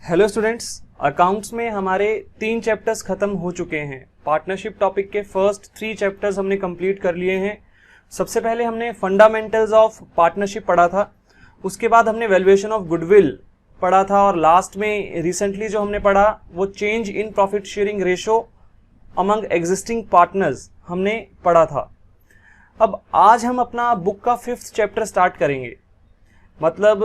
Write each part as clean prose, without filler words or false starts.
Hello students, accounts में हमारे 3 chapters खत्म हो चुके हैं। पार्टनरशिप टॉपिक के फर्स्ट 3 चैप्टर्स हमने कंप्लीट कर लिए हैं। सबसे पहले हमने फंडामेंटल्स ऑफ पार्टनरशिप पढ़ा था, उसके बाद हमने वैल्यूएशन ऑफ गुडविल पढ़ा था और लास्ट में रिसेंटली जो हमने पढ़ा वो change in profit sharing ratio among existing partners हमने पढ़ा था। अब आज हम अपना बुक का 5th चैप्टर स्टार्ट करेंगे। मतलब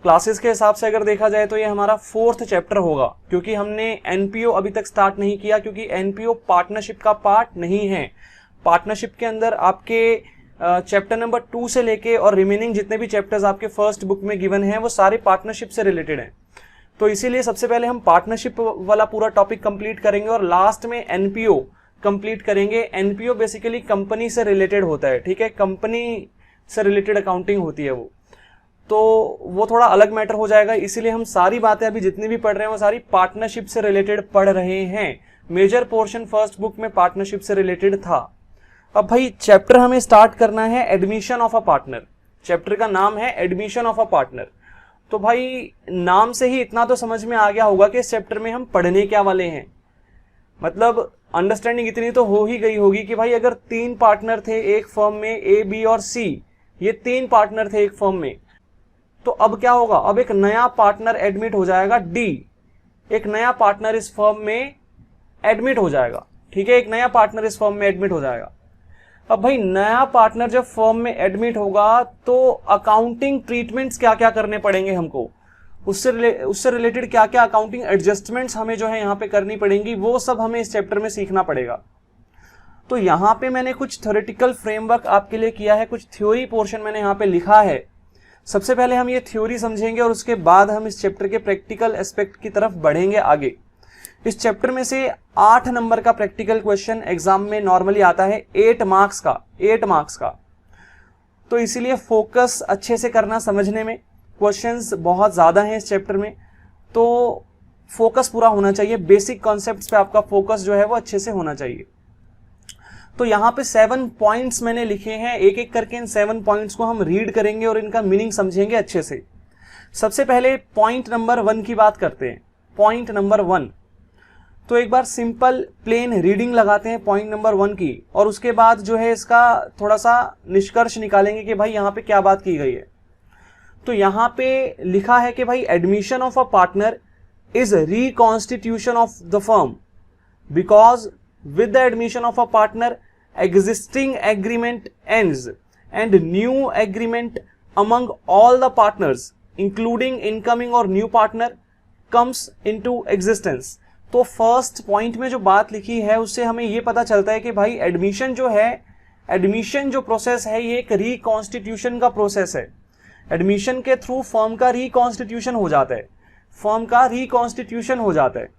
क्लासेस के हिसाब से अगर देखा जाए तो ये हमारा 4th चैप्टर होगा, क्योंकि हमने एनपीओ अभी तक स्टार्ट नहीं किया, क्योंकि एनपीओ पार्टनरशिप का पार्ट नहीं है। पार्टनरशिप के अंदर आपके चैप्टर नंबर 2 से लेके और रिमेनिंग जितने भी चैप्टर्स आपके फर्स्ट बुक में गिवन हैं वो सारे पार्टनरशिप से रिलेटेड हैं। तो इसीलिए सबसे पहले हम पार्टनरशिप वाला पूरा टॉपिक कंप्लीट करेंगे और लास्ट में एनपीओ कंप्लीट करेंगे। एनपीओ बेसिकली कंपनी से रिलेटेड होता है, ठीक है, कंपनी से रिलेटेड अकाउंटिंग होती है वो, तो वो थोड़ा अलग मैटर हो जाएगा। इसीलिए हम सारी बातें अभी जितनी भी पढ़ रहे हैं वो सारी पार्टनरशिप से रिलेटेड पढ़ रहे हैं। मेजर पोर्शन फर्स्ट बुक में पार्टनरशिप से रिलेटेड था। अब भाई चैप्टर हमें स्टार्ट करना है admission of a partner. Chapter का नाम है एडमिशन ऑफ अ पार्टनर। तो भाई नाम से ही इतना तो समझ में आ गया होगा कि इस चैप्टर में हम पढ़ने क्या वाले हैं। मतलब अंडरस्टैंडिंग इतनी तो हो ही गई होगी कि भाई अगर 3 पार्टनर थे एक फर्म में, ए, बी और सी, ये 3 पार्टनर थे एक फर्म में, तो अब क्या होगा, अब एक नया पार्टनर एडमिट हो जाएगा, डी, एक नया पार्टनर इस फर्म में एडमिट हो जाएगा, ठीक है, एक नया पार्टनर इस फर्म में एडमिट हो जाएगा। अब भाई नया पार्टनर जब फर्म में एडमिट होगा तो अकाउंटिंग ट्रीटमेंट्स क्या क्या करने पड़ेंगे हमको, उससे रिलेटेड क्या क्या अकाउंटिंग एडजस्टमेंट्स हमें जो है यहाँ पे करनी पड़ेंगी, वो सब हमें इस चैप्टर में सीखना पड़ेगा। तो यहाँ पे मैंने कुछ थ्योरेटिकल फ्रेमवर्क आपके लिए किया है, कुछ थ्योरी पोर्शन मैंने यहाँ पे लिखा है। सबसे पहले हम ये थ्योरी समझेंगे और उसके बाद हम इस चैप्टर के प्रैक्टिकल एस्पेक्ट की तरफ बढ़ेंगे आगे। इस चैप्टर में से 8 नंबर का प्रैक्टिकल क्वेश्चन एग्जाम में नॉर्मली आता है, 8 मार्क्स का। तो इसीलिए फोकस अच्छे से करना समझने में, क्वेश्चंस बहुत ज्यादा हैं इस चैप्टर में, तो फोकस पूरा होना चाहिए। बेसिक कॉन्सेप्ट्स पे आपका फोकस जो है वो अच्छे से होना चाहिए। तो यहाँ पे 7 पॉइंट्स मैंने लिखे हैं, एक एक करके इन 7 पॉइंट्स को हम रीड करेंगे और इनका मीनिंग समझेंगे अच्छे से। सबसे पहले पॉइंट नंबर 1 की बात करते हैं। पॉइंट नंबर 1, तो एक बार सिंपल प्लेन रीडिंग लगाते हैं पॉइंट नंबर 1 की, और उसके बाद जो है इसका थोड़ा सा निष्कर्ष निकालेंगे कि भाई यहाँ पे क्या बात की गई है। तो यहाँ पे लिखा है कि भाई admission of a partner is reconstitution of the firm because with the admission of a partner existing agreement ends and new agreement among all the partners including incoming or new partner comes into existence। तो first point में जो बात लिखी है उससे हमें ये पता चलता है कि भाई एडमिशन जो है, एडमिशन जो प्रोसेस है ये एक रिकॉन्स्टिट्यूशन का प्रोसेस है। एडमिशन के थ्रू फर्म का रिकॉन्स्टिट्यूशन हो जाता है, फर्म का रिकॉन्स्टिट्यूशन हो जाता है।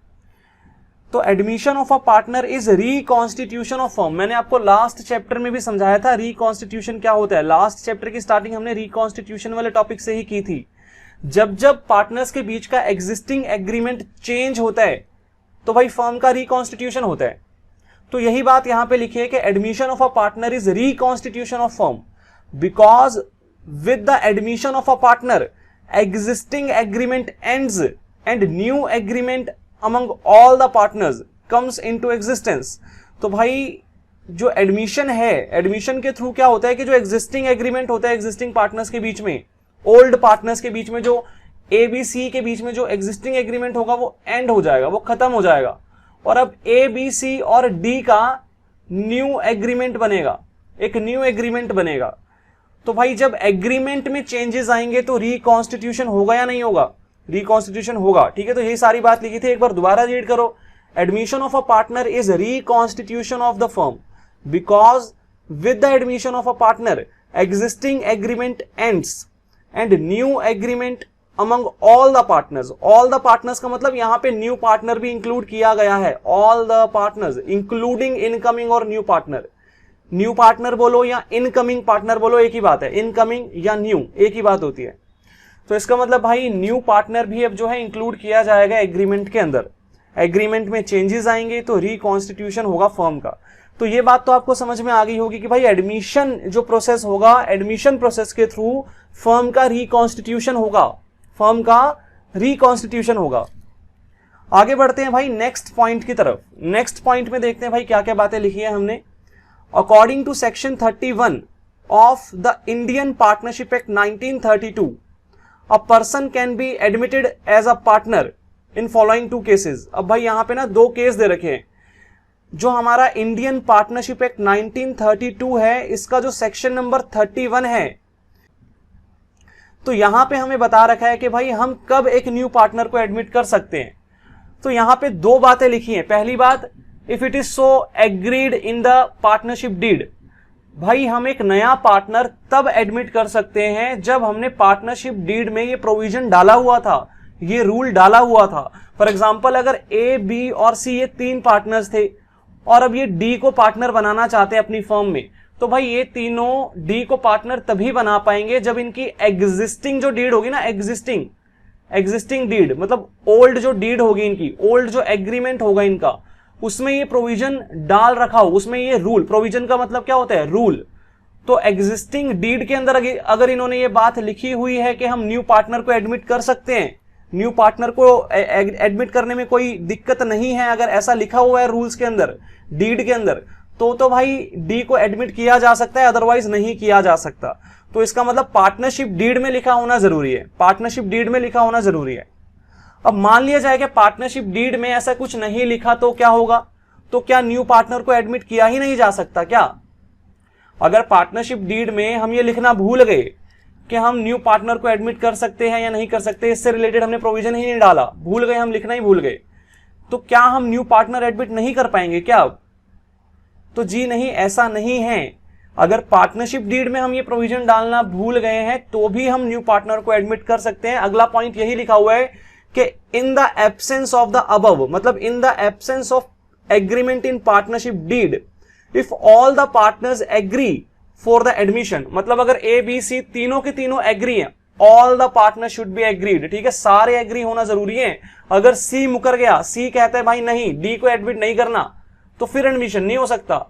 तो admission of a partner is reconstitution of firm. मैंने आपको लास्ट चैप्टर में भी समझाया था रिकॉन्स्टिट्यूशन क्या होता है। लास्ट चैप्टर की स्टार्टिंग हमने रिकॉन्स्टिट्यूशन वाले टॉपिक से ही की थी। जब जब पार्टनर्स के बीच का एग्जिस्टिंग एग्रीमेंट चेंज होता है तो भाई फर्म का रिकॉन्स्टिट्यूशन होता है। तो यही बात यहां पे लिखी है कि admission of a partner is reconstitution of firm because with the admission of a partner existing agreement ends and new agreement among all the partners comes into existence। तो भाई जो एडमिशन है, एडमिशन के थ्रू क्या होता है कि जो एग्जिस्टिंग एग्रीमेंट होता है एग्जिस्टिंग पार्टनर्स के बीच में, ओल्ड पार्टनर्स के बीच में, जो ए बी सी के बीच में जो एग्जिस्टिंग एग्रीमेंट होगा वो एंड हो जाएगा, वो खत्म हो जाएगा, और अब ए बी सी और डी का न्यू एग्रीमेंट बनेगा, एक न्यू एग्रीमेंट बनेगा। तो भाई जब एग्रीमेंट में चेंजेस आएंगे तो रिकॉन्स्टिट्यूशन होगा या नहीं होगा, रिकॉन्स्टिट्यूशन होगा, ठीक है। तो यही सारी बात लिखी थी, एक बार दोबारा रीड करो। Admission of a partner is reconstitution of the firm because with the admission of a partner existing agreement ends and new agreement among all the partners. All the partners का मतलब यहां पे न्यू पार्टनर भी include किया गया है। All the partners including incoming और new partner. New partner बोलो या इनकमिंग पार्टनर बोलो, एक ही बात है, इनकमिंग या न्यू एक ही बात होती है। तो इसका मतलब भाई न्यू पार्टनर भी अब जो है इंक्लूड किया जाएगा एग्रीमेंट के अंदर। एग्रीमेंट में चेंजेस आएंगे तो रिकॉन्स्टिट्यूशन होगा फर्म का। तो ये बात तो आपको समझ में आ गई होगी कि भाई एडमिशन जो प्रोसेस होगा, एडमिशन प्रोसेस के थ्रू फर्म का रिकॉन्स्टिट्यूशन होगा, फर्म का रिकॉन्स्टिट्यूशन होगा। आगे बढ़ते हैं भाई नेक्स्ट पॉइंट की तरफ। नेक्स्ट पॉइंट में देखते हैं भाई क्या क्या बातें लिखी है हमने। According to section 31 of the Indian partnership act 1932, a person can be admitted as a partner in following 2 cases. अब भाई यहां पे ना 2 केस दे रखे हैं। जो हमारा इंडियन पार्टनरशिप एक्ट 1932 है, इसका जो सेक्शन नंबर 31 है, तो यहां पे हमें बता रखा है कि भाई हम कब एक न्यू पार्टनर को एडमिट कर सकते हैं। तो यहां पे 2 बातें लिखी हैं। पहली बात, if it is so agreed in the partnership deed, भाई हम एक नया पार्टनर तब एडमिट कर सकते हैं जब हमने पार्टनरशिप डीड में ये प्रोविजन डाला हुआ था, ये रूल डाला हुआ था। फॉर एग्जांपल, अगर ए, बी और सी ये 3 पार्टनर्स थे और अब ये डी को पार्टनर बनाना चाहते हैं अपनी फर्म में, तो भाई ये तीनों डी को पार्टनर तभी बना पाएंगे जब इनकी एग्जिस्टिंग जो डीड होगी ना, एग्जिस्टिंग डीड मतलब ओल्ड जो डीड होगी इनकी, ओल्ड जो एग्रीमेंट होगा इनका, उसमें ये प्रोविजन डाल रखा हो, उसमें ये रूल, प्रोविजन का मतलब क्या होता है, रूल। तो एग्जिस्टिंग डीड के अंदर अगर इन्होंने ये बात लिखी हुई है कि हम न्यू पार्टनर को एडमिट कर सकते हैं, न्यू पार्टनर को एडमिट करने में कोई दिक्कत नहीं है, अगर ऐसा लिखा हुआ है रूल्स के अंदर, डीड के अंदर, तो भाई डी को एडमिट किया जा सकता है, अदरवाइज नहीं किया जा सकता। तो इसका मतलब पार्टनरशिप डीड में लिखा होना जरूरी है, पार्टनरशिप डीड में लिखा होना जरूरी है। अब मान लिया जाए कि पार्टनरशिप डीड में ऐसा कुछ नहीं लिखा, तो क्या होगा, तो क्या न्यू पार्टनर को एडमिट किया ही नहीं जा सकता क्या? अगर पार्टनरशिप डीड में हम ये लिखना भूल गए कि हम न्यू पार्टनर को एडमिट कर सकते हैं या नहीं कर सकते, इससे रिलेटेड हमने प्रोविजन ही नहीं डाला, भूल गए, हम लिखना ही भूल गए, तो क्या हम न्यू पार्टनर एडमिट नहीं कर पाएंगे क्या अब? तो जी नहीं, ऐसा नहीं है। अगर पार्टनरशिप डीड में हम ये प्रोविजन डालना भूल गए हैं तो भी हम न्यू पार्टनर को एडमिट कर सकते हैं। अगला पॉइंट यही लिखा हुआ है कि in the absence of the above, मतलब in the absence of agreement in partnership deed, if all the partners agree for the admission, मतलब अगर ए, बी, सी तीनों के तीनों एग्री हैं, all the partner should be agreed, ठीक है, सारे एग्री होना जरूरी है। अगर सी मुकर गया, सी कहता है भाई नहीं, डी को एडमिट नहीं करना, तो फिर एडमिशन नहीं हो सकता।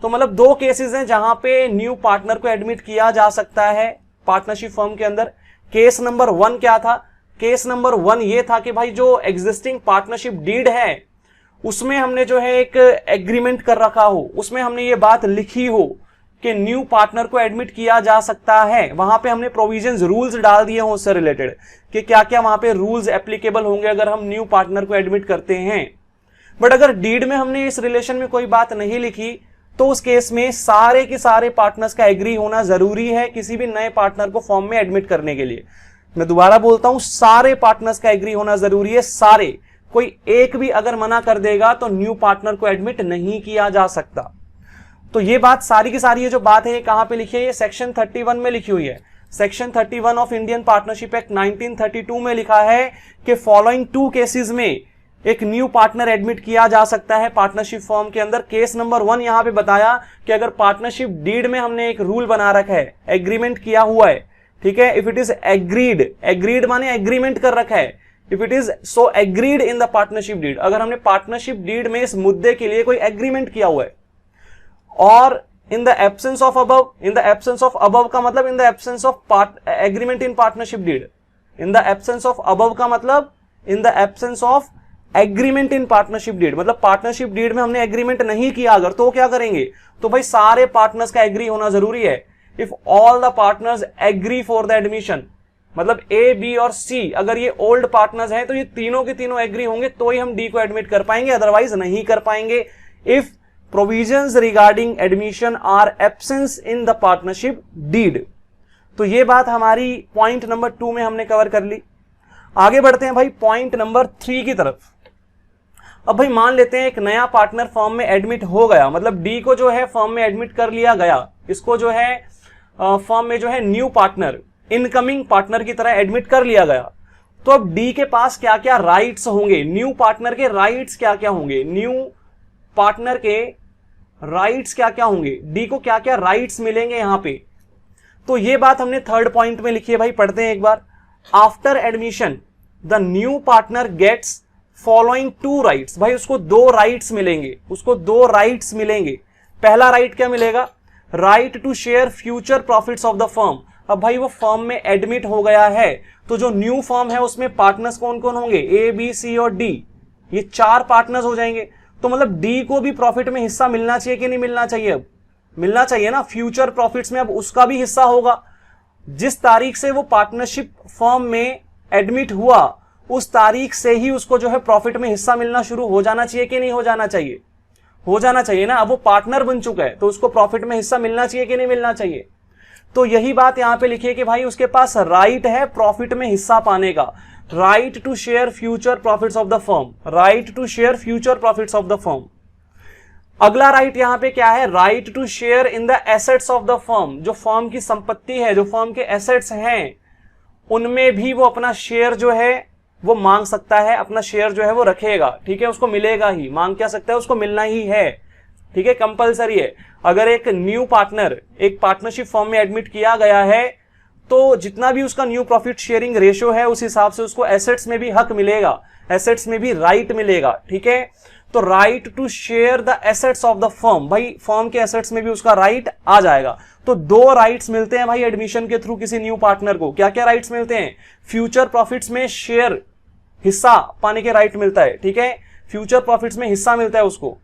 तो मतलब 2 केसेस हैं जहां पे न्यू पार्टनर को एडमिट किया जा सकता है पार्टनरशिप फर्म के अंदर। केस नंबर 1 क्या था? केस नंबर 1 ये था कि भाई जो एग्जिस्टिंग पार्टनरशिप डीड है उसमें हमने जो है एक एग्रीमेंट कर रखा हो, उसमें हमने ये बात लिखी हो कि न्यू पार्टनर को एडमिट किया जा सकता है, वहां पे हमने प्रोविजंस, रूल्स डाल दिए हो उससे रिलेटेड कि क्या क्या वहां पे रूल्स एप्लीकेबल होंगे अगर हम न्यू पार्टनर को एडमिट करते हैं। बट अगर डीड में हमने इस रिलेशन में कोई बात नहीं लिखी, तो उस केस में सारे के सारे पार्टनर्स का एग्री होना जरूरी है किसी भी नए पार्टनर को फॉर्म में एडमिट करने के लिए। मैं दोबारा बोलता हूं, सारे पार्टनर्स का एग्री होना जरूरी है, सारे। कोई एक भी अगर मना कर देगा तो न्यू पार्टनर को एडमिट नहीं किया जा सकता। तो ये बात सारी की सारी, ये जो बात है ये कहां पे लिखी है? ये सेक्शन 31 में लिखी हुई है। Section 31 of Indian partnership act 1932 में लिखा है कि फॉलोइंग 2 केसेस में एक न्यू पार्टनर एडमिट किया जा सकता है पार्टनरशिप फॉर्म के अंदर। केस नंबर 1 यहां पे बताया कि अगर पार्टनरशिप डीड में हमने एक रूल बना रखा है, एग्रीमेंट किया हुआ है, ठीक है, if it is agreed, agreed माने एग्रीमेंट कर रखा है, if it is so agreed in the partnership deed, अगर हमने पार्टनरशिप डीड में इस मुद्दे के लिए कोई एग्रीमेंट किया हुआ है, और in the absence of above, in the absence of above का मतलब in the absence of agreement in partnership deed, in the absence of above का मतलब in the absence of agreement in partnership deed, मतलब partnership deed में हमने agreement नहीं किया अगर, तो क्या करेंगे? तो भाई सारे पार्टनर्स का एग्री होना जरूरी है। If all the partners agree for the admission, मतलब ए, बी और सी अगर ये ओल्ड पार्टनर्स हैं तो ये तीनों के तीनों एग्री होंगे तो ही हम डी को एडमिट कर पाएंगे, अदरवाइज नहीं कर पाएंगे। If provisions regarding admission are absence in the partnership deed. तो ये बात हमारी पॉइंट नंबर 2 में हमने कवर कर ली। आगे बढ़ते हैं भाई पॉइंट नंबर 3 की तरफ। अब भाई मान लेते हैं एक नया पार्टनर फर्म में एडमिट हो गया, मतलब डी को जो है फर्म में एडमिट कर लिया गया, इसको जो है फर्म में जो है न्यू पार्टनर, इनकमिंग पार्टनर की तरह एडमिट कर लिया गया। तो अब डी के पास क्या क्या राइट्स होंगे, न्यू पार्टनर के राइट्स क्या क्या होंगे, न्यू पार्टनर के राइट्स क्या क्या होंगे, डी को क्या क्या राइट्स मिलेंगे यहां पे। तो ये बात हमने 3rd पॉइंट में लिखी है भाई, पढ़ते हैं एक बार। After admission the new partner gets following 2 rights, भाई उसको 2 राइट्स मिलेंगे, उसको 2 राइट्स मिलेंगे। पहला राइट क्या मिलेगा? Right to share future profits of the firm. अब भाई वो फर्म में एडमिट हो गया है, तो जो न्यू फर्म है उसमें पार्टनर्स कौन कौन होंगे? ए, बी, सी और डी, ये 4 पार्टनर्स हो जाएंगे, तो मतलब डी को भी प्रॉफिट में हिस्सा मिलना चाहिए कि नहीं मिलना चाहिए? अब मिलना चाहिए ना, फ्यूचर प्रॉफिट्स में अब उसका भी हिस्सा होगा। जिस तारीख से वो पार्टनरशिप फर्म में एडमिट हुआ उस तारीख से ही उसको जो है प्रॉफिट में हिस्सा मिलना शुरू हो जाना चाहिए कि नहीं हो जाना चाहिए? हो जाना चाहिए ना। अब वो पार्टनर बन चुका है तो उसको प्रॉफिट में हिस्सा मिलना चाहिए कि नहीं मिलना चाहिए? तो यही बात यहां पे लिखिए कि भाई उसके पास राइट है प्रॉफिट में हिस्सा पाने का, right to share future profits of the firm, right to share future profits of the firm. अगला राइट यहां पे क्या है? Right to share in the assets of the firm. जो फर्म की संपत्ति है, जो फर्म के एसेट्स हैं, उनमें भी वो अपना शेयर जो है वो मांग सकता है, अपना शेयर जो है वो रखेगा, ठीक है, उसको मिलेगा ही, मांग क्या सकता है, उसको मिलना ही है, ठीक है, कंपलसरी है। अगर एक न्यू पार्टनर एक पार्टनरशिप फर्म में एडमिट किया गया है तो जितना भी उसका न्यू प्रॉफिट शेयरिंग रेशियो है उस हिसाब से उसको एसेट्स में भी हक मिलेगा, एसेट्स में भी राइट मिलेगा, ठीक है। तो right to share the assets of the firm, भाई फर्म के एसेट्स में भी उसका राइट आ जाएगा। तो 2 राइट्स मिलते हैं भाई एडमिशन के थ्रू किसी न्यू पार्टनर को। क्या क्या राइट्स मिलते हैं? फ्यूचर प्रॉफिट्स में शेयर हिस्सा पाने के राइट मिलता है, ठीक है, फ्यूचर प्रॉफिट्स में हिस्सा मिलता है उसको।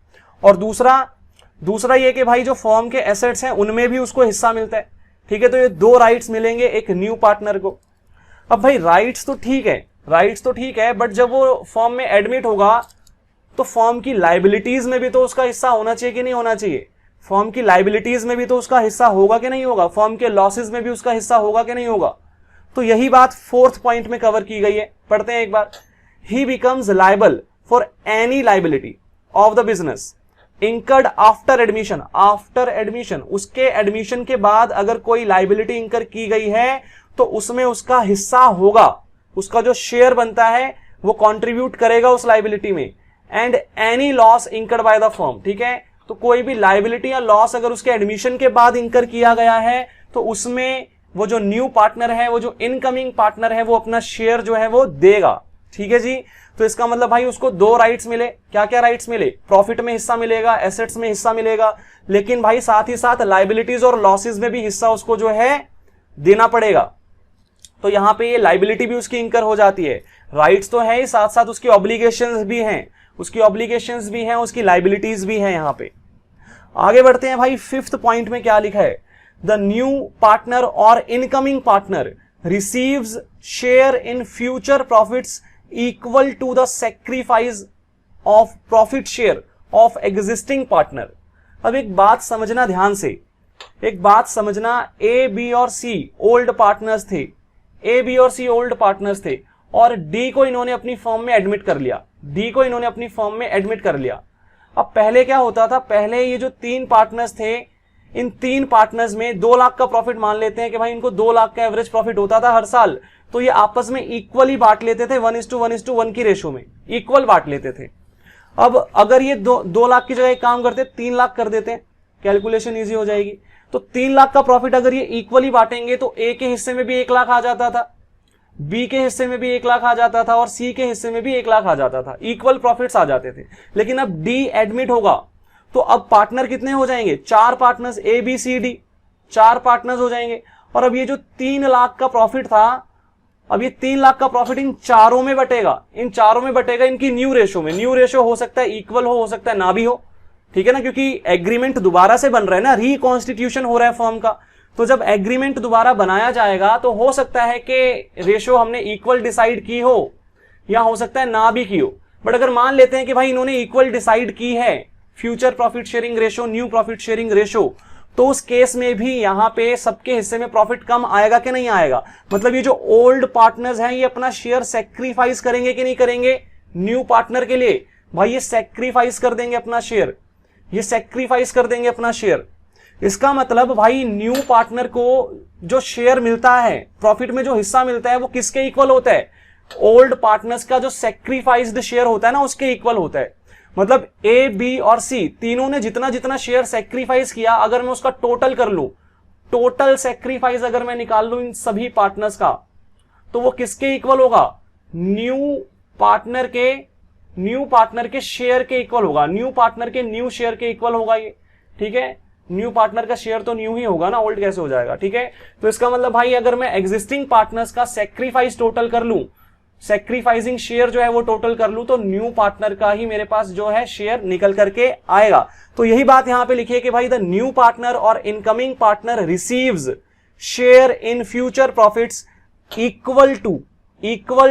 और दूसरा ये कि भाई जो फर्म के एसेट्स हैं उनमें भी उसको हिस्सा मिलता है, ठीक है। तो ये 2 राइट्स मिलेंगे एक न्यू पार्टनर को। अब भाई राइट्स तो ठीक है, बट जब वो फर्म में एडमिट होगा तो फर्म की लाइबिलिटीज में भी तो उसका हिस्सा होना चाहिए कि नहीं होना चाहिए? फर्म की लाइबिलिटीज में भी तो उसका हिस्सा होगा कि नहीं होगा? फर्म के लॉसेस में भी उसका हिस्सा होगा कि नहीं होगा? तो यही बात 4th पॉइंट में कवर की गई है, पढ़ते हैं एक बार। He becomes liable for any liability of the business incurred after admission, उसके एडमिशन के बाद अगर कोई लाइबिलिटी इंकर की गई है तो उसमें उसका हिस्सा होगा, उसका जो शेयर बनता है वो कंट्रीब्यूट करेगा उस लाइबिलिटी में। And any loss incurred by the firm, ठीक है। तो कोई भी लाइबिलिटी या लॉस अगर उसके एडमिशन के बाद इंकर किया गया है तो उसमें वो जो न्यू पार्टनर है, वो जो इनकमिंग पार्टनर है, वो अपना शेयर जो है वो देगा, ठीक है जी। तो इसका मतलब भाई उसको 2 राइट्स मिले। क्या क्या राइट्स मिले? प्रॉफिट में हिस्सा मिलेगा, एसेट्स में हिस्सा मिलेगा, लेकिन भाई साथ ही साथ लाइबिलिटीज और लॉसेस में भी हिस्सा उसको जो है देना पड़ेगा। तो यहां पे ये लाइबिलिटी भी उसकी इंकर हो जाती है। राइट्स तो है ही, साथ साथ उसकी ऑब्लिगेशंस भी हैं, उसकी लाइबिलिटीज भी हैं। यहां पे आगे बढ़ते हैं भाई। 5th पॉइंट में क्या लिखा है? द न्यू पार्टनर और incoming partner receives share in future profits equal to the sacrifice of profit share of existing partner. अब एक बात समझना ध्यान से, ए बी और सी ओल्ड पार्टनर्स थे, और डी को इन्होंने अपनी फर्म में एडमिट कर लिया। अब पहले क्या होता था? पहले ये जो 3 पार्टनर्स थे, इन 3 पार्टनर्स में 2 लाख का प्रॉफिट मान लेते हैं कि भाई इनको 2 लाख का एवरेज प्रॉफिट होता था हर साल, तो ये आपस में इक्वली बांट लेते थे, 1:1:1 की रेशो में इक्वल बांट लेते थे। अब अगर ये 2 लाख की जगह काम करते 3 लाख कर देते हैं, कैलकुलेशन इजी हो जाएगी। तो 3 लाख का प्रॉफिट अगर ये इक्वली बांटेंगे तो ए के हिस्से में भी 1 लाख आ जाता था, बी के हिस्से में भी 1 लाख आ जाता था, और सी के हिस्से में भी 1 लाख आ जाता था, इक्वल प्रॉफिट्स आ जाते थे। लेकिन अब डी एडमिट होगा तो अब पार्टनर कितने हो जाएंगे? 4 partners, A B C D, 4 partners हो जाएंगे। और अब ये जो 3 लाख का प्रॉफिट था, अब ये 3 लाख का प्रॉफिट इन चारों में बटेगा, इनकी न्यू रेशो हो सकता है इक्वल हो सकता है ना भी हो, ठीक है ना, क्योंकि एग्रीमेंट दोबारा से बन रहा है ना, रिकॉन्स्टिट्यूशन हो रहा है फर्म का। तो जब एग्रीमेंट दोबारा बनाया जाएगा तो हो सकता है कि रेशो हमने इक्वल डिसाइड की हो या हो सकता है ना भी की हो। बट अगर मान लेते हैं कि भाई इन्होंने इक्वल डिसाइड की है future profit sharing ratio, new profit sharing ratio, तो उस केस में भी यहां पे सबके हिस्से में प्रॉफिट कम आएगा कि नहीं आएगा? मतलब ये जो ओल्ड पार्टनर्स हैं ये अपना शेयर सैक्रिफाइस करेंगे कि नहीं करेंगे न्यू पार्टनर के लिए? भाई ये सैक्रिफाइस कर देंगे अपना शेयर, इसका मतलब भाई न्यू पार्टनर को जो शेयर मिलता है, प्रॉफिट में जो हिस्सा मिलता है, वो किसके इक्वल होता है? ओल्ड पार्टनर्स का जो सैक्रिफाइस्ड शेयर होता है ना, उसके इक्वल होता है। मतलब ए बी और सी तीनों ने जितना जितना शेयर सैक्रिफाइस किया, अगर मैं उसका टोटल कर लूं, टोटल सैक्रिफाइस अगर मैं निकाल लूं इन सभी पार्टनर्स का, तो वो किसके इक्वल होगा? न्यू पार्टनर के शेयर के इक्वल होगा, न्यू पार्टनर के न्यू शेयर के इक्वल होगा ये, ठीक है। न्यू पार्टनर का शेयर तो न्यू ही होगा ना, ओल्ड कैसे हो जाएगा, ठीक है। तो इसका मतलब भाई अगर मैं एग्जिस्टिंग पार्टनर्स का सैक्रिफाइस टोटल कर लूं, सेक्रीफाइसिंग शेयर जो है वो टोटल कर लूं तो न्यू पार्टनर का ही मेरे पास जो है शेयर निकल करके आएगा। तो यही बात यहां पे लिखी है कि भाई द न्यू पार्टनर और incoming partner receives share in future profits equal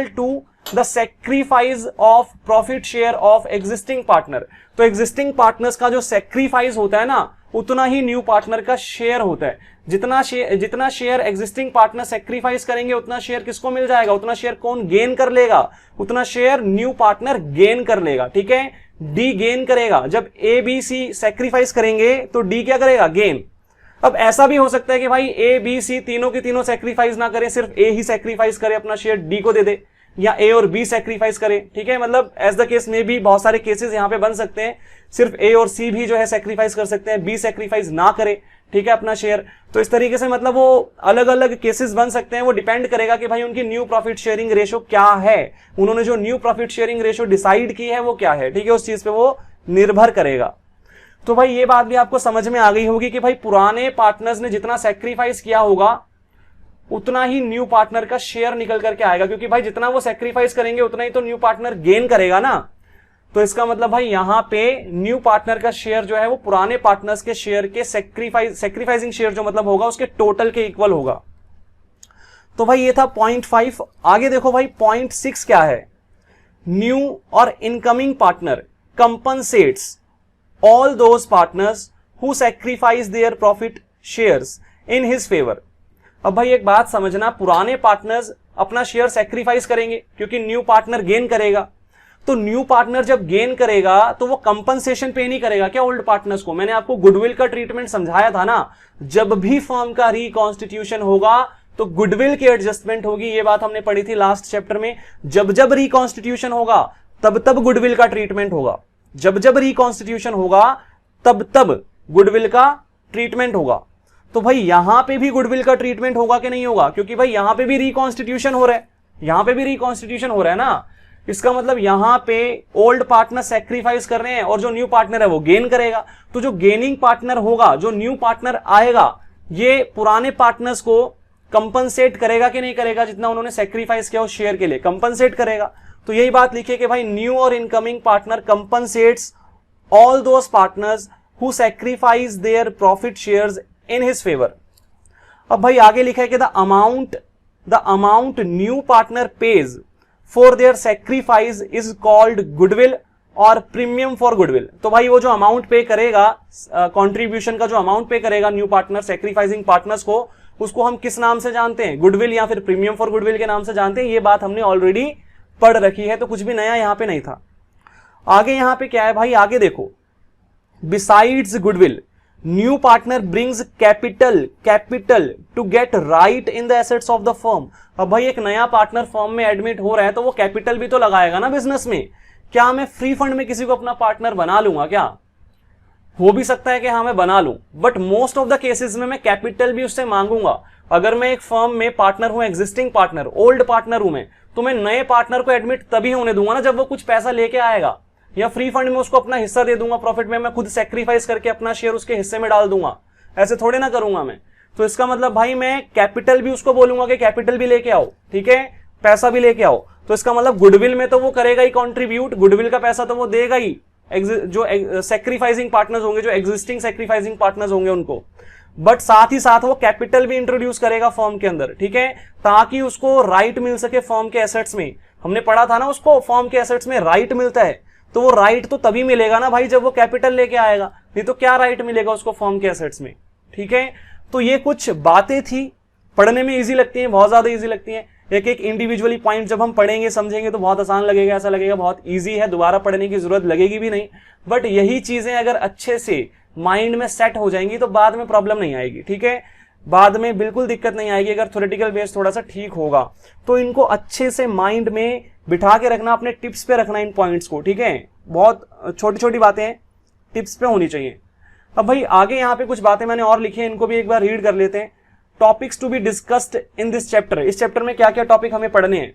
to the sacrifice of profit share of existing partner. तो एग्जिस्टिंग पार्टनर्स का जो सेक्रीफाइस होता है ना, उतना ही न्यू पार्टनर का शेयर होता है। जितना शेयर एग्जिस्टिंग पार्टनर सेक्रीफाइस करेंगे उतना शेयर किसको मिल जाएगा, उतना शेयर कौन गेन कर लेगा, उतना शेयर न्यू पार्टनर गेन कर लेगा। ठीक है, डी गेन करेगा। जब ए बी सी सेक्रीफाइस करेंगे तो डी क्या करेगा, गेन। अब ऐसा भी हो सकता है कि भाई ए बी सी तीनों की तीनों सेक्रीफाइस ना करें, सिर्फ ए ही सेक्रीफाइस करे, अपना शेयर डी को दे दे, या ए और बी सेक्रीफाइस करे। ठीक है, मतलब एज द केस में भी बहुत सारे केसेस यहां पे बन सकते हैं, सिर्फ ए और सी भी जो है सेक्रीफाइस कर सकते हैं, बी सेक्रीफाइस ना करे, ठीक है, अपना शेयर। तो इस तरीके से मतलब वो अलग अलग केसेस बन सकते हैं। वो डिपेंड करेगा कि भाई उनकी न्यू प्रॉफिट शेयरिंग रेशो क्या है, उन्होंने जो new profit sharing ratio decide की है वो क्या है। ठीक है, उस चीज पे वो निर्भर करेगा। तो भाई ये बात भी आपको समझ में आ गई होगी कि भाई पुराने पार्टनर्स ने जितना सेक्रीफाइस किया होगा उतना ही न्यू पार्टनर का शेयर निकल करके आएगा, क्योंकि भाई जितना वो सेक्रीफाइस करेंगे उतना ही तो न्यू पार्टनर गेन करेगा ना। तो इसका मतलब भाई यहां पे न्यू पार्टनर का शेयर जो है वो पुराने पार्टनर्स के शेयर के सेक्रीफाइसिंग शेयर जो मतलब होगा उसके टोटल के इक्वल होगा। तो भाई ये था पॉइंट 5। आगे देखो भाई पॉइंट 6 क्या है, न्यू और incoming partner compensates all those partners who sacrifice their profit shares in his favor। अब भाई एक बात समझना, पुराने पार्टनर्स अपना शेयर सेक्रीफाइस करेंगे क्योंकि न्यू पार्टनर गेन करेगा। तो न्यू पार्टनर जब गेन करेगा तो वो कंपनसेशन पे नहीं करेगा क्या ओल्ड पार्टनर्स को। मैंने आपको गुडविल का ट्रीटमेंट समझाया था ना, जब भी फर्म का रिकॉन्स्टिट्यूशन होगा तो गुडविल की एडजस्टमेंट होगी। ये बात हमने पढ़ी थी लास्ट चैप्टर में। जब जब रिकॉन्स्टिट्यूशन होगा तब तब गुडविल का ट्रीटमेंट होगा, जब जब रिकॉन्स्टिट्यूशन होगा तब तब गुडविल का ट्रीटमेंट होगा। तो भाई यहां पे भी गुडविल का ट्रीटमेंट होगा कि नहीं होगा, क्योंकि भाई यहां पे भी रिकॉन्स्टिट्यूशन हो रहा है, यहां पे भी रिकॉन्स्टिट्यूशन हो रहा है ना। इसका मतलब यहां पे ओल्ड पार्टनर सेक्रीफाइस कर रहे हैं और जो न्यू पार्टनर है वो गेन करेगा। तो जो गेनिंग पार्टनर होगा, जो न्यू पार्टनर आएगा, ये पुराने पार्टनर्स को कंपनसेट करेगा कि नहीं करेगा, जितना उन्होंने सेक्रीफाइस किया उस शेयर के लिए कंपनसेट करेगा। तो यही बात लिखिए कि भाई न्यू और incoming partner compensates all those partners who sacrifice their profit shares in his favour. अब भाई आगे लिखा है कि the amount new partner pays for their sacrifice is called goodwill और प्रीमियम फॉर गुडविल। तो भाई वो जो अमाउंट पे करेगा, कंट्रीब्यूशन का जो अमाउंट पे करेगा न्यू पार्टनर सैक्रिफाइसिंग पार्टनर्स को, उसको हम किस नाम से जानते हैं, गुडविल या फिर प्रीमियम फॉर गुडविल के नाम से जानते हैं। ये बात हमने ऑलरेडी पढ़ रखी है, तो कुछ भी नया यहां पे नहीं था। आगे यहां पे क्या है भाई, आगे देखो, besides goodwill new partner brings capital to get right in the assets of the firm. अब भाई एक नया पार्टनर फर्म में एडमिट हो रहा है तो वो कैपिटल भी तो लगाएगा ना बिजनेस में। क्या मैं फ्री फंड में किसी को अपना पार्टनर बना लूंगा क्या? हो भी सकता है कि हाँ मैं बना लूं, but most of the cases में मैं कैपिटल भी उससे मांगूंगा। अगर मैं एक फर्म में पार्टनर हूं, एग्जिस्टिंग पार्टनर, ओल्ड पार्टनर हूं मैं, तो मैं नए पार्टनर को एडमिट तभी होने दूंगा ना जब वो कुछ पैसा लेके आएगा, या फ्री फंड में उसको अपना हिस्सा दे दूंगा प्रॉफिट में, मैं खुद सेक्रीफाइस करके अपना शेयर उसके हिस्से में डाल दूंगा। ऐसे थोड़े ना करूंगा मैं। तो इसका मतलब भाई मैं कैपिटल भी उसको बोलूंगा कि कैपिटल भी लेके आओ, ठीक है, पैसा भी लेके आओ। तो इसका मतलब गुडविल में तो वो करेगा ही कॉन्ट्रीब्यूट, गुडविल का पैसा तो वो देगा ही, जो सेक्रीफाइसिंग पार्टनर्स होंगे, जो एग्जिस्टिंग सेक्रीफाइसिंग पार्टनर्स होंगे उनको। बट साथ ही साथ वो कैपिटल भी इंट्रोड्यूस करेगा फर्म के अंदर, ठीक है, ताकि उसको राइट मिल सके फर्म के एसेट्स में। हमने पढ़ा था ना, उसको फर्म के एसेट्स में राइट मिलता है, तो वो राइट तो तभी मिलेगा ना भाई जब वो कैपिटल लेके आएगा, नहीं तो क्या राइट मिलेगा उसको फर्म के एसेट्स में, ठीक है। तो ये कुछ बातें थी, पढ़ने में इजी लगती हैं, बहुत ज्यादा इजी लगती हैं। एक एक इंडिविजुअली पॉइंट जब हम पढ़ेंगे समझेंगे तो बहुत आसान लगेगा, ऐसा लगेगा बहुत इजी है, दोबारा पढ़ने की जरूरत लगेगी भी नहीं। बट यही चीजें अगर अच्छे से माइंड में सेट हो जाएंगी तो बाद में प्रॉब्लम नहीं आएगी, ठीक है, बाद में बिल्कुल दिक्कत नहीं आएगी अगर थ्योरेटिकल बेस थोड़ा सा ठीक होगा। तो इनको अच्छे से माइंड में बिठा के रखना, अपने टिप्स पे रखना इन पॉइंट्स को, ठीक है। बहुत छोटी छोटी बातें हैं, टिप्स पे होनी चाहिए। अब भाई आगे यहाँ पे कुछ बातें मैंने और लिखी है, इनको भी एक बार रीड कर लेते हैं। Topics to be discussed in this chapter, इस चैप्टर में क्या क्या टॉपिक हमें पढ़ने हैं।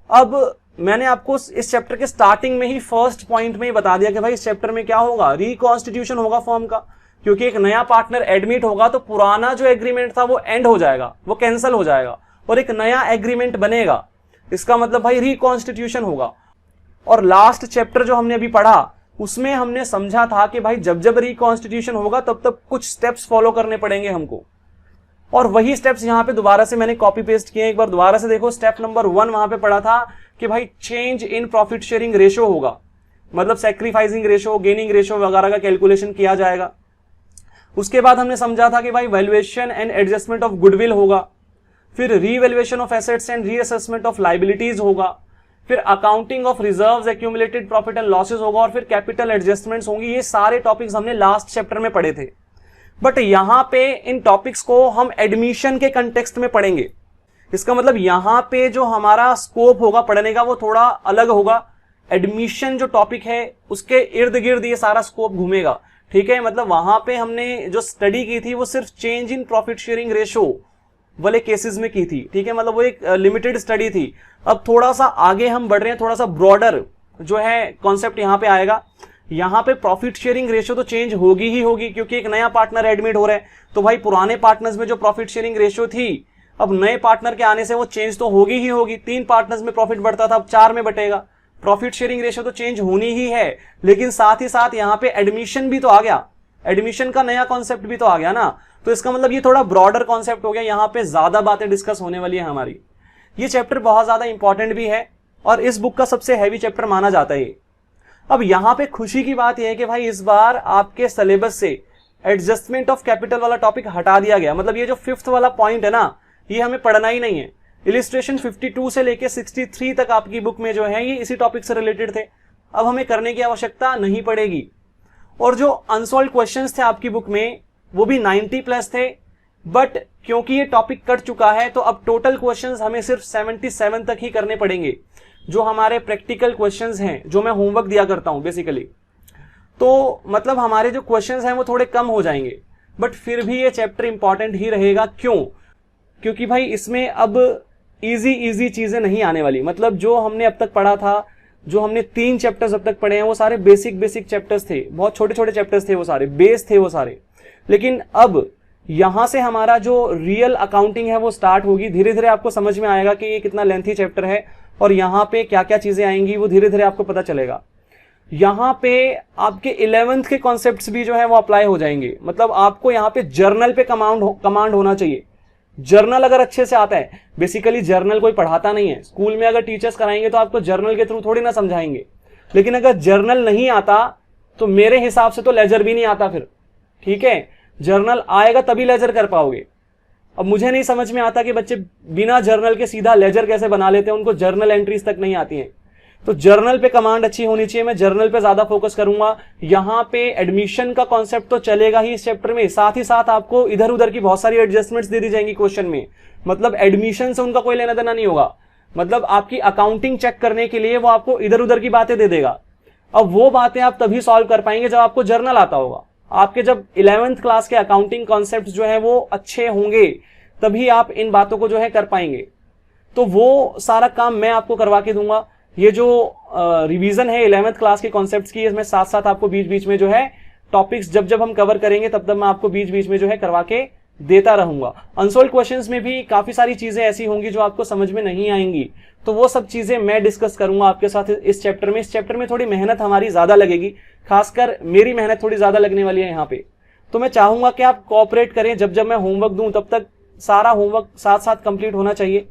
अब मैंने आपको इस चैप्टर के स्टार्टिंग में ही फर्स्ट पॉइंट में ही बता दिया कि भाई इस चैप्टर में क्या होगा, रिकॉन्स्टिट्यूशन होगा फर्म का, क्योंकि एक नया पार्टनर एडमिट होगा तो पुराना जो एग्रीमेंट था वो एंड हो जाएगा, वो कैंसिल हो जाएगा और एक नया एग्रीमेंट बनेगा। इसका मतलब भाई रिकॉन्स्टिट्यूशन होगा। और लास्ट चैप्टर जो हमने अभी पढ़ा उसमें हमने समझा था कि भाई जब जब रिकॉन्स्टिट्यूशन होगा तब तब कुछ स्टेप्स फॉलो करने पड़ेंगे हमको, और वही स्टेप्स यहां पे दोबारा से मैंने कॉपी पेस्ट किए। एक बार दोबारा से देखो, स्टेप नंबर 1 वहां पे पढ़ा था कि भाई change in profit sharing ratio होगा, मतलब सैक्रिफाइसिंग रेशियो, गेनिंग रेशियो वगैरह का कैलकुलेशन किया जाएगा। उसके बाद हमने समझा था कि भाई valuation and adjustment of goodwill होगा, फिर revaluation of assets and reassessment of liabilities होगा, फिर accounting of reserves, accumulated profit and losses होगा, और फिर कैपिटल एडजस्टमेंट्स होंगी। ये सारे टॉपिक्स हमने लास्ट चैप्टर में पढ़े थे, बट यहां पे इन टॉपिक्स को हम एडमिशन के कंटेक्स्ट में पढ़ेंगे। इसका मतलब यहां पे जो हमारा स्कोप होगा पढ़ने का वो थोड़ा अलग होगा। एडमिशन जो टॉपिक है उसके इर्द गिर्द ये सारा स्कोप घूमेगा, ठीक है। मतलब वहां पे हमने जो स्टडी की थी वो सिर्फ change in profit sharing ratio वाले केसेस में की थी, ठीक है। मतलब वो एक लिमिटेड स्टडी थी। अब थोड़ा सा आगे हम बढ़ रहे हैं, थोड़ा सा ब्रॉडर जो है कॉन्सेप्ट यहां पे आएगा। यहां पे प्रॉफिट शेयरिंग रेशियो तो चेंज होगी ही होगी, क्योंकि एक नया पार्टनर एडमिट हो रहा है। तो भाई पुराने पार्टनर्स में जो प्रॉफिट शेयरिंग रेशियो थी, अब नए पार्टनर के आने से वो चेंज तो होगी ही होगी। 3 पार्टनर्स में प्रॉफिट बढ़ता था, अब 4 में बटेगा। प्रॉफिट शेयरिंग रेशियो तो चेंज होनी ही है, लेकिन साथ ही साथ यहां पे एडमिशन भी तो आ गया, एडमिशन का नया कॉन्सेप्ट भी तो आ गया ना। तो इसका मतलब ये थोड़ा ब्रॉडर कॉन्सेप्ट हो गया, यहां पे ज्यादा बातें डिस्कस होने वाली है हमारी। ये चैप्टर बहुत ज्यादा इंपॉर्टेंट भी है और इस बुक का सबसे हैवी चैप्टर माना जाता है। अब यहां पे खुशी की बात यह है कि भाई इस बार आपके सिलेबस से एडजस्टमेंट ऑफ कैपिटल वाला टॉपिक हटा दिया गया। मतलब ये जो 5th वाला पॉइंट है ना, ये हमें पढ़ना ही नहीं है। इलिस्ट्रेशन 52 से लेके 63 तक आपकी बुक में जो है ये इसी टॉपिक से रिलेटेड थे। अब हमें करने की आवश्यकता नहीं पड़ेगी। और जो अनसॉल्व क्वेश्चंस थे आपकी बुक में वो भी 90+ थे, बट क्योंकि ये टॉपिक कट चुका है तो अब टोटल क्वेश्चंस हमें सिर्फ 77 तक ही करने पड़ेंगे, जो हमारे प्रैक्टिकल क्वेश्चंस हैं, जो मैं होमवर्क दिया करता हूं बेसिकली। तो मतलब हमारे जो क्वेश्चंस हैं वो थोड़े कम हो जाएंगे, बट फिर भी ये चैप्टर इंपॉर्टेंट ही रहेगा। क्यों? क्योंकि भाई इसमें अब इजी चीजें नहीं आने वाली। मतलब जो हमने अब तक पढ़ा था, जो हमने 3 चैप्टर्स अब तक पढ़े हैं वो सारे बेसिक चैप्टर्स थे, बहुत छोटे चैप्टर्स थे, वो सारे बेस थे वो सारे। लेकिन अब यहां से हमारा जो रियल अकाउंटिंग है वो स्टार्ट होगी। धीरे धीरे आपको समझ में आएगा कि ये कितना लेंथी चैप्टर है और यहां पे क्या क्या चीजें आएंगी वो धीरे धीरे आपको पता चलेगा। यहां पे आपके 11th के कॉन्सेप्ट्स भी जो है वो अप्लाई हो जाएंगे। मतलब आपको यहां पे जर्नल पे कमांड होना चाहिए। जर्नल अगर अच्छे से आता है, बेसिकली जर्नल कोई पढ़ाता नहीं है स्कूल में, अगर टीचर्स कराएंगे तो आपको जर्नल के थ्रू थोड़ी ना समझाएंगे। लेकिन अगर जर्नल नहीं आता तो मेरे हिसाब से तो लेजर भी नहीं आता फिर, ठीक है। जर्नल आएगा तभी लेजर कर पाओगे। अब मुझे नहीं समझ में आता कि बच्चे बिना जर्नल के सीधा लेजर कैसे बना लेते हैं, उनको जर्नल एंट्रीज तक नहीं आती हैं। तो जर्नल पे कमांड अच्छी होनी चाहिए, मैं जर्नल पे ज्यादा फोकस करूंगा। यहां पे एडमिशन का कॉन्सेप्ट तो चलेगा ही इस चैप्टर में, साथ ही साथ आपको इधर उधर की बहुत सारी एडजस्टमेंट्स दे दी जाएंगी क्वेश्चन में। मतलब एडमिशन से उनका कोई लेना देना नहीं होगा। मतलब आपकी अकाउंटिंग चेक करने के लिए वो आपको इधर उधर की बातें दे देगा। अब वो बातें आप तभी सॉल्व कर पाएंगे जब आपको जर्नल आता होगा। आपके जब 11th क्लास के अकाउंटिंग कॉन्सेप्ट जो है वो अच्छे होंगे तभी आप इन बातों को जो है कर पाएंगे। तो वो सारा काम मैं आपको करवा के दूंगा। ये जो रिवीजन है 11th क्लास के कॉन्सेप्ट्स की, इसमें साथ साथ आपको बीच बीच में जो है टॉपिक्स जब जब हम कवर करेंगे तब तब मैं आपको बीच बीच में जो है करवा के देता रहूंगा। अनसोल्व क्वेश्चंस में भी काफी सारी चीजें ऐसी होंगी जो आपको समझ में नहीं आएंगी, तो वो सब चीजें मैं डिस्कस करूंगा आपके साथ इस चैप्टर में। इस चैप्टर में थोड़ी मेहनत हमारी ज्यादा लगेगी, खासकर मेरी मेहनत थोड़ी ज्यादा लगने वाली है यहाँ पे। तो मैं चाहूंगा कि आप कोऑपरेट करें। जब जब मैं होमवर्क दूं तब तक सारा होमवर्क साथ साथ कंप्लीट होना चाहिए,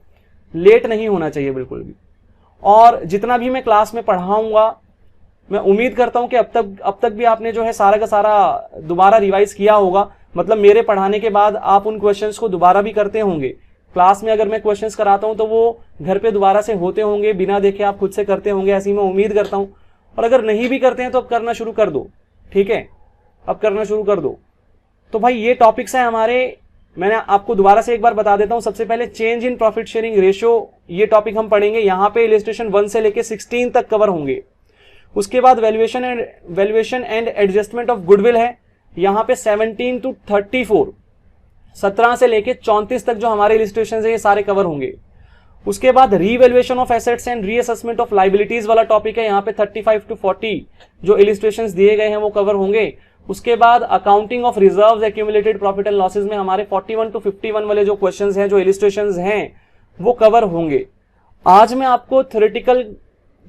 लेट नहीं होना चाहिए बिल्कुल भी। और जितना भी मैं क्लास में पढ़ाऊंगा मैं उम्मीद करता हूं कि अब तक भी आपने जो है सारा का सारा दोबारा रिवाइज किया होगा। मतलब मेरे पढ़ाने के बाद आप उन क्वेश्चंस को दोबारा भी करते होंगे। क्लास में अगर मैं क्वेश्चंस कराता हूं तो वो घर पे दोबारा से होते होंगे, बिना देखे आप खुद से करते होंगे, ऐसी मैं उम्मीद करता हूं। और अगर नहीं भी करते हैं तो अब करना शुरू कर दो, ठीक है, अब करना शुरू कर दो। तो भाई ये टॉपिक्स है हमारे। मैंने आपको दोबारा से एक बार बता देता हूं। सबसे पहले change in profit sharing ratio, ये टॉपिक हम पढ़ेंगे। यहाँ पे इलस्ट्रेशन 1 से लेके 16 तक कवर होंगे। उसके बाद valuation and adjustment of goodwill है, यहाँ पे 17 to 34, 17 से लेके 34 तक जो हमारे इलस्ट्रेशन है ये सारे कवर होंगे। उसके बाद revaluation of assets and reassessment of liabilities वाला टॉपिक है, यहाँ पे 35 to 40 जो इलस्ट्रेशन दिए गए हैं वो कवर होंगे। उसके बाद accounting of reserves, accumulated profit and losses में हमारे 41 to 51 वाले जो क्वेश्चंस हैं, जो इलस्ट्रेशंस हैं वो कवर होंगे। आज मैं आपको थ्योरेटिकल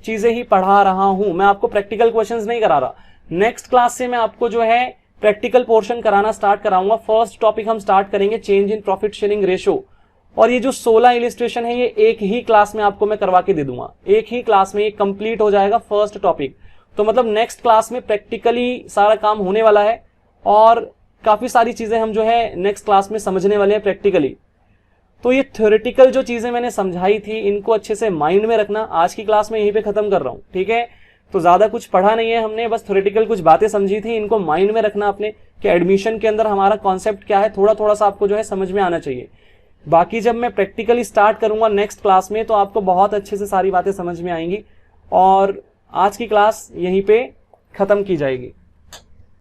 चीजें ही पढ़ा रहा हूं, मैं आपको प्रैक्टिकल क्वेश्चंस नहीं करा रहा। नेक्स्ट क्लास से मैं आपको जो है प्रैक्टिकल पोर्शन कराना स्टार्ट कराऊंगा। फर्स्ट टॉपिक हम स्टार्ट करेंगे change in profit sharing ratio, और ये जो 16 इलिस्ट्रेशन है ये एक ही क्लास में आपको मैं करवा के दे दूंगा, एक ही क्लास में ये कंप्लीट हो जाएगा फर्स्ट टॉपिक। तो मतलब नेक्स्ट क्लास में प्रैक्टिकली सारा काम होने वाला है और काफी सारी चीजें हम जो है नेक्स्ट क्लास में समझने वाले हैं प्रैक्टिकली। तो ये थ्योरेटिकल जो चीजें मैंने समझाई थी इनको अच्छे से माइंड में रखना। आज की क्लास में यहीं पे खत्म कर रहा हूं, ठीक है। तो ज्यादा कुछ पढ़ा नहीं है हमने, बस थ्योरेटिकल कुछ बातें समझी थी, इनको माइंड में रखना अपने कि एडमिशन के अंदर हमारा कॉन्सेप्ट क्या है, थोड़ा थोड़ा सा आपको जो है समझ में आना चाहिए। बाकी जब मैं प्रैक्टिकली स्टार्ट करूंगा नेक्स्ट क्लास में तो आपको बहुत अच्छे से सारी बातें समझ में आएंगी और आज की क्लास यहीं पे खत्म की जाएगी।